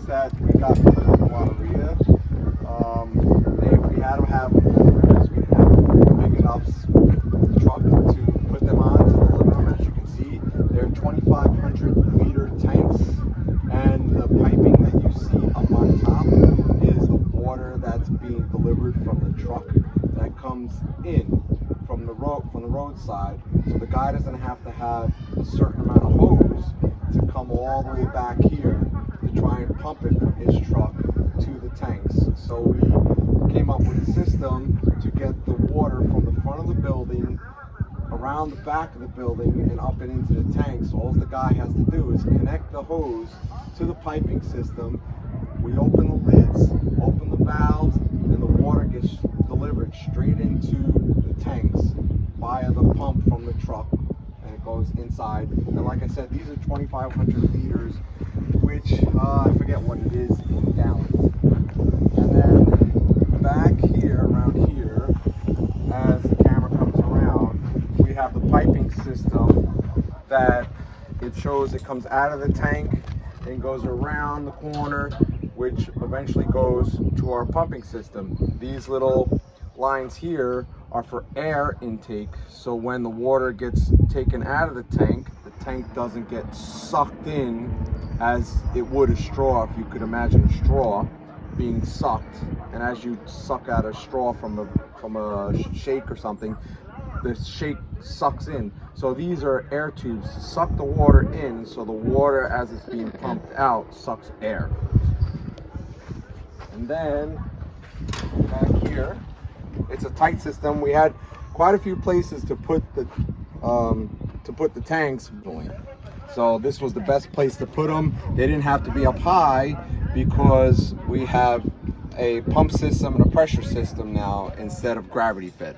tanks that we got from Guaderia, we had to have because we didn't have a big enough truck to put them on to deliver them. As you can see, they're 2,500 liter tanks, and the piping that you see up on top is the water that's being delivered from the truck that comes in from the roadside. So the guy doesn't have to have a certain amount of hose to come all the way back here to try and pump it from his truck to the tanks. So we came up with a system to get the water from the front of the building around the back of the building and up and into the tanks. All the guy has to do is connect the hose to the piping system. We open the lids, open the valves, and the water gets delivered straight into the tanks via the pump from the truck, and it goes inside. And like I said, these are 2,500 liters, which I forget what it is in gallons. And then back here, around here, as the camera comes around, we have the piping system that it shows it comes out of the tank and goes around the corner, which eventually goes to our pumping system. These little lines here are for air intake, so when the water gets taken out of the tank doesn't get sucked in as it would a straw. If you could imagine a straw being sucked, and as you suck out a straw from a shake or something, the shake sucks in. So these are air tubes to suck the water in, so the water as it's being pumped out sucks air. And then back here, it's a tight system. We had quite a few places to put the tanks going. So this was the best place to put them. They didn't have to be up high because we have a pump system and a pressure system now instead of gravity fed.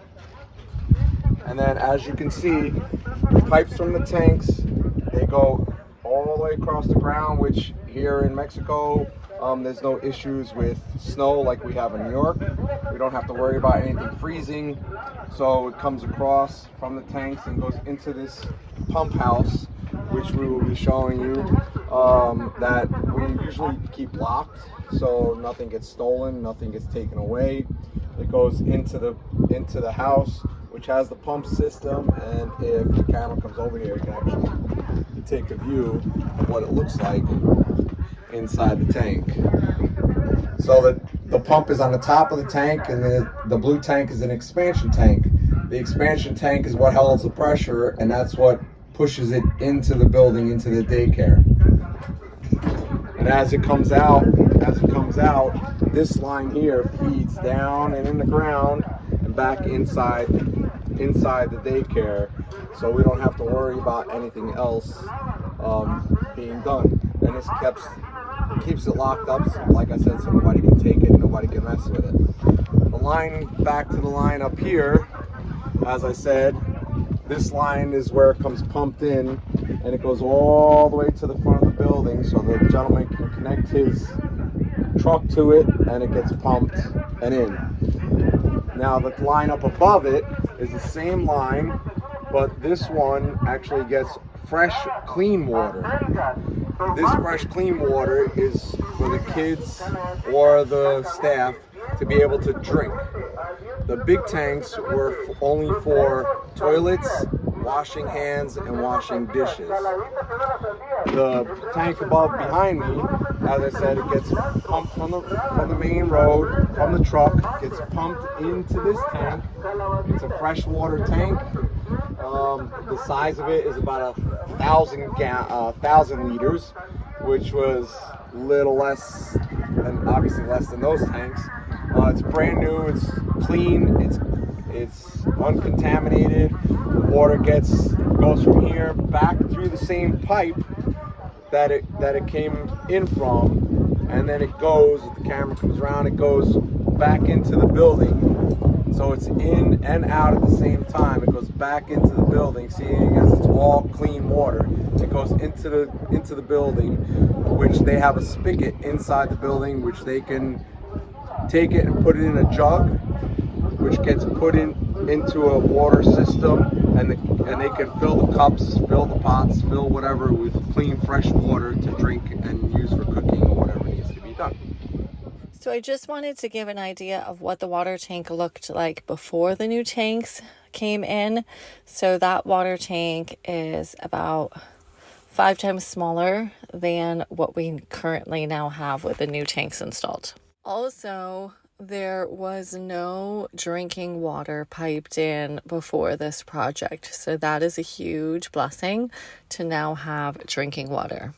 And then as you can see, the pipes from the tanks, they go all the way across the ground, which here in Mexico, there's no issues with snow like we have in New York. We don't have to worry about anything freezing. So it comes across from the tanks and goes into this pump house, which we will be showing you, that we usually keep locked so nothing gets stolen, nothing gets taken away. It goes into the house, which has the pump system, and if the camera comes over here, you can actually take a view of what it looks like inside the tank. So the pump is on the top of the tank, and the blue tank is an expansion tank. The expansion tank is what holds the pressure, and that's what pushes it into the building, into the daycare. And as it comes out, this line here feeds down and in the ground and back inside the daycare, so we don't have to worry about anything else being done. And this keeps it locked up, so like I said, so nobody can take it, nobody can mess with it. The line back to the line up here, as I said, this line is where it comes pumped in, and it goes all the way to the front of the building, so the gentleman can connect his truck to it, and it gets pumped and in. Now the line up above it is the same line, but this one actually gets fresh, clean water. This fresh, clean water is for the kids or the staff to be able to drink. The big tanks were only for toilets, washing hands, and washing dishes. The tank above behind me, as I said, it gets pumped from the main road, from the truck, gets pumped into this tank. It's a freshwater tank. The size of it is about 1,000 liters, which was little less than, obviously less than those tanks. It's brand new, it's clean, it's uncontaminated. The water goes from here back through the same pipe that it came in from, and then it goes, if the camera comes around, it goes back into the building. So it's in and out at the same time. It goes back into the building, seeing as it's all clean water. It goes into the building, which they have a spigot inside the building, which they can take it and put it in a jug, which gets put into a water system, and they can fill the cups, fill the pots, fill whatever with clean, fresh water to drink and use for cooking or whatever it needs to be. So I just wanted to give an idea of what the water tank looked like before the new tanks came in. So that water tank is about 5 times smaller than what we currently now have with the new tanks installed. Also, there was no drinking water piped in before this project. So that is a huge blessing to now have drinking water.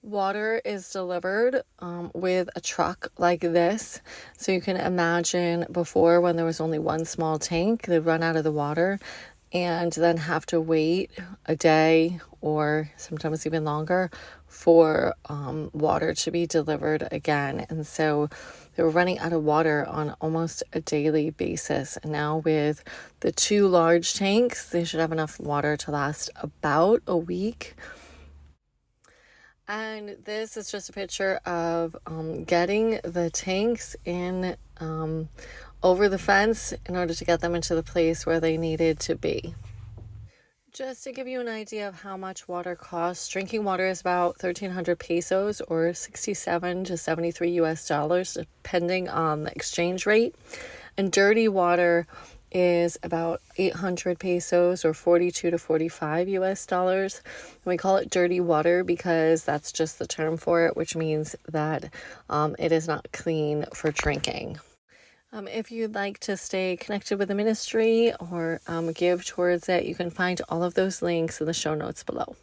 Water is delivered with a truck like this. So you can imagine before, when there was only one small tank, they'd run out of the water and then have to wait a day or sometimes even longer for water to be delivered again. And so they were running out of water on almost a daily basis. And now with the 2 large tanks, they should have enough water to last about a week. And this is just a picture of getting the tanks in over the fence in order to get them into the place where they needed to be. Just to give you an idea of how much water costs, drinking water is about 1,300 pesos or 67 to 73 US dollars, depending on the exchange rate. And dirty water is about 800 pesos or 42 to 45 US dollars. And we call it dirty water because that's just the term for it, which means that it is not clean for drinking. If you'd like to stay connected with the ministry or give towards it, you can find all of those links in the show notes below.